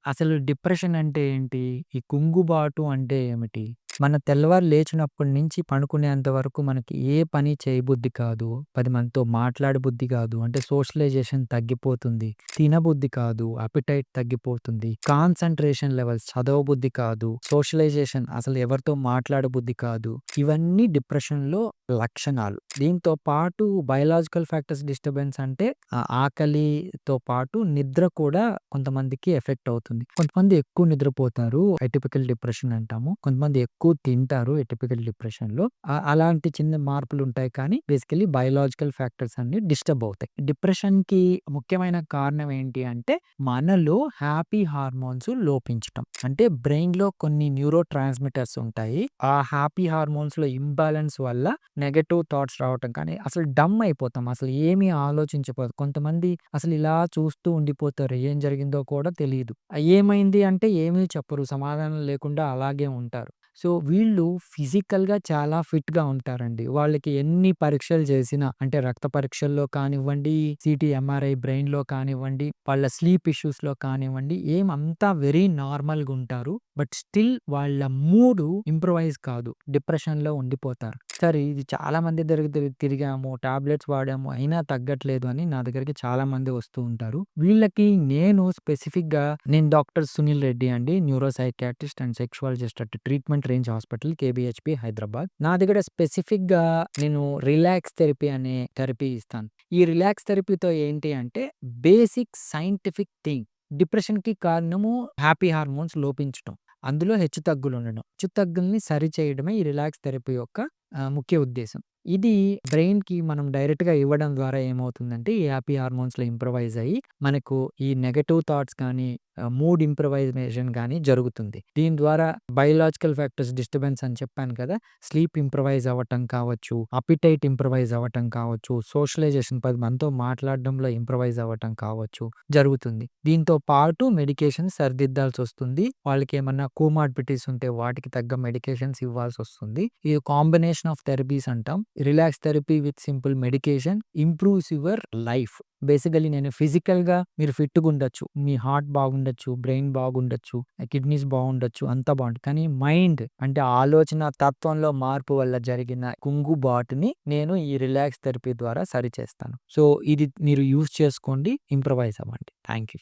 అసలు డిప్రెషన్ అంటే ఏంటి? ఈ కుంగుబాటు అంటే ఏమిటి? మన తెల్లవారు లేచినప్పటి నుంచి పనుకునేంత వరకు మనకి ఏ పని చేయబుద్ధి కాదు. 10 మందితో మాట్లాడబుద్ధి కాదు. అంటే సోషలైజేషన్ తగ్గిపోతుంది. తినబుద్ధి కాదు. అపెటైట్ తగ్గిపోతుంది. కాన్సంట్రేషన్ లెవెల్స్ చదవబుద్ధి కాదు. సోషలైజేషన్ అసలు ఎవరితో మాట్లాడబుద్ధి కాదు. ఇవన్నీ డిప్రెషన్‌లో లక్షణాలు. దీంతో పాటు బయోలాజికల్ ఫ్యాక్టర్స్ డిస్టర్బెన్స్ అంటే ఆకలితో పాటు నిద్ర కూడా కొంతమందికి ఎఫెక్ట్ అవుతుంది. కొంతమంది ఎక్కువ నిద్రపోతారు. ఎటిపికల్ డిప్రెషన్ అంటాము. కొంతమంది ఎక్కువ తింటారు ఎటిపికల్ డిప్రెషన్‌లో. అలాంటి చిన్న మార్పులుంటాయి కానీ బేసికల్లీ బయోలాజికల్ ఫ్యాక్టర్స్ అన్నీ డిస్టర్బ్ అవుతాయి. డిప్రెషన్‌కి ముఖ్యమైన కారణం ఏంటి అంటే మనలో హ్యాపీ హార్మోన్స్ లోపించటం. అంటే బ్రెయిన్‌లో కొన్ని న్యూరో ట్రాన్స్‌మిటర్స్ ఉంటాయి. ఆ హ్యాపీ హార్మోన్స్‌లో ఇంబాలెన్స్ వల్ల నెగెటివ్ థాట్స్ రావటం కానీ అసలు డమ్ అయిపోతాం. అసలు ఏమీ ఆలోచించపోదు. కొంతమంది అసలు ఇలా చూస్తూ ఉండిపోతారు. ఏం జరిగిందో కూడా తెలీదు. ఏమైంది అంటే ఏమీ చెప్పరు. సమాధానం లేకుండా అలాగే ఉంటారు. సో, వీళ్ళు ఫిజికల్‌గా చాలా ఫిట్‌గా ఉంటారండి. వాళ్ళకి ఎన్ని పరీక్షలు చేసినా అంటే రక్త పరీక్షల్లో కానివ్వండి, సీటీ, ఎంఆర్ఐ బ్రెయిన్‌లో కానివ్వండి, వాళ్ళ స్లీప్ ఇష్యూస్‌లో కానివ్వండి, అంతా వెరీ నార్మల్‌గుంటారు. బట్ స్టిల్ వాళ్ళ మూడు ఇంప్రూవైజ్ కాదు. డిప్రెషన్‌లో ఉండిపోతారు. సరే ఇది చాలా మంది దగ్గర తిరిగాము, టాబ్లెట్స్ వాడాము, అయినా తగ్గట్లేదు అని నా దగ్గరికి చాలా మంది వస్తూ ఉంటారు. వీళ్ళకి నేను డాక్టర్ సునీల్ రెడ్డి అండి. Neuro psychiatrist and sexologist at treatment range hospital KBHP Hyderabad. నా దగ్గర స్పెసిఫిక్‌గా నేను రిలాక్స్ థెరపీ అనే థెరపీ ఇస్తాను. ఈ రిలాక్స్ థెరపీతో ఏంటి అంటే బేసిక్ సైంటిఫిక్ థింగ్ డిప్రెషన్‌కి కారణము హ్యాపీ హార్మోన్స్ లోపించటం. అందులో హెచ్చుతగ్గులుండడం. హెచ్చుతగ్గుల్ని సరిచేయడమే ఈ రిలాక్స్ థెరపీ యొక్క ముఖ్య ఉద్దేశ్యం. ఇది బ్రెయిన్‌కి మనం డైరెక్ట్‌గా ఇవ్వడం ద్వారా ఏమవుతుందంటే ఈ హ్యాపీ హార్మోన్స్‌లో ఇంప్రూవైజ్ అయ్యి మనకు ఈ నెగెటివ్ థాట్స్ కానీ, మూడ్ ఇంప్రూవైజేషన్ గానీ జరుగుతుంది. దీని ద్వారా బయోలాజికల్ ఫ్యాక్టర్స్ డిస్టర్బెన్స్ అని చెప్పాను కదా! స్లీప్ ఇంప్రూవైజ్ అవ్వటం కావచ్చు, అపెటైట్ ఇంప్రూవైజ్ అవ్వటం కావచ్చు, సోషలైజేషన్ 10 మందితో మాట్లాడడంలో ఇంప్రూవైజ్ అవ్వటం కావచ్చు జరుగుతుంది. దీంతో పాటు మెడికేషన్ సరిదిద్దాల్సొస్తుంది. వాళ్ళకేమన్నా కోమార్బిడిటీస్ ఉంటే వాటికి తగ్గ మెడికేషన్స్ ఇవ్వాల్సొస్తుంది. ఇది కాంబినేషన్ ఆఫ్ థెరపీస్ అంటాం. Relax therapy with simple medication improves your life. Basically నేను ఫిజికల్‌గా మీరు ఫిట్‌గుండొచ్చు. మీ హార్ట్ బాగుండొచ్చు, బ్రెయిన్ బాగుండొచ్చు, కిడ్నీస్ బాగుండొచ్చు, అంతా బావుంటుంది. కానీ మైండ్ అంటే ఆలోచన తత్వంలో మార్పు వల్ల జరిగిన కుంగుబాటుని నేను ఈ రిలాక్స్ థెరపీ ద్వారా సరిచేస్తాను. సో, ఇది మీరు యూజ్ చేసుకోండి. ఇంప్రూవైజ్ అవ్వండి. Thank you.